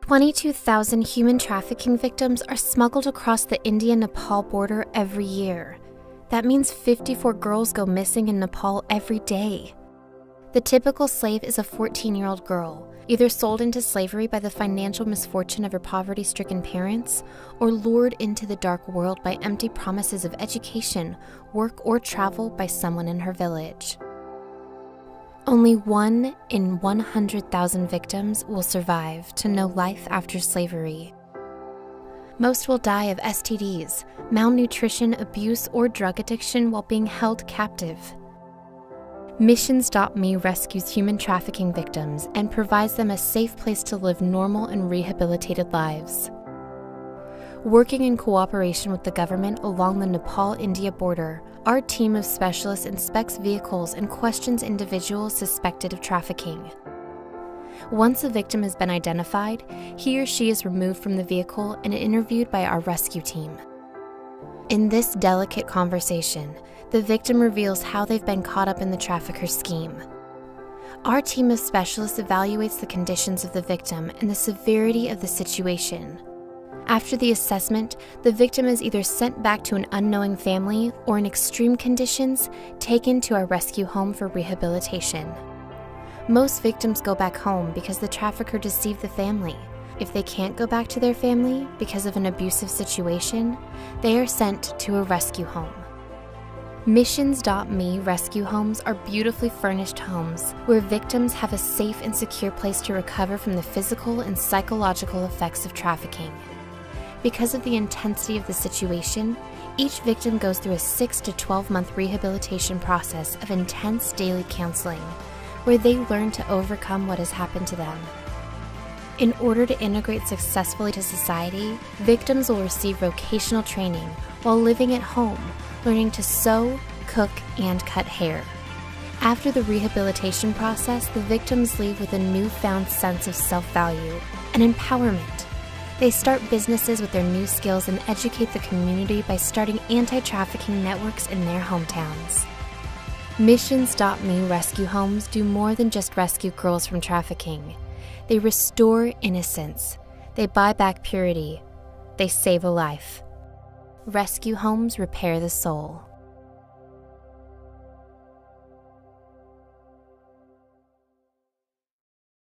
22,000 human trafficking victims are smuggled across the India-Nepal border every year. That means 54 girls go missing in Nepal every day. The typical slave is a 14-year-old girl, either sold into slavery by the financial misfortune of her poverty-stricken parents, or lured into the dark world by empty promises of education, work, or travel by someone in her village. Only 1 in 100,000 victims will survive to know life after slavery. Most will die of STDs, malnutrition, abuse, or drug addiction while being held captive. Missions.me rescues human trafficking victims and provides them a safe place to live normal and rehabilitated lives. Working in cooperation with the government along the Nepal-India border, our team of specialists inspects vehicles and questions individuals suspected of trafficking. Once a victim has been identified, he or she is removed from the vehicle and interviewed by our rescue team. In this delicate conversation, the victim reveals how they've been caught up in the trafficker's scheme. Our team of specialists evaluates the conditions of the victim and the severity of the situation. After the assessment, the victim is either sent back to an unknowing family or, in extreme conditions, taken to our rescue home for rehabilitation. Most victims go back home because the trafficker deceived the family. If they can't go back to their family because of an abusive situation, they are sent to a rescue home. Missions.me rescue homes are beautifully furnished homes where victims have a safe and secure place to recover from the physical and psychological effects of trafficking. Because of the intensity of the situation, each victim goes through a 6 to 12-month rehabilitation process of intense daily counseling, where they learn to overcome what has happened to them. In order to integrate successfully to society, victims will receive vocational training while living at home, learning to sew, cook, and cut hair. After the rehabilitation process, the victims leave with a newfound sense of self-value and empowerment. They start businesses with their new skills and educate the community by starting anti-trafficking networks in their hometowns. Missions.me rescue homes do more than just rescue girls from trafficking. They restore innocence. They buy back purity. They save a life. Rescue homes repair the soul.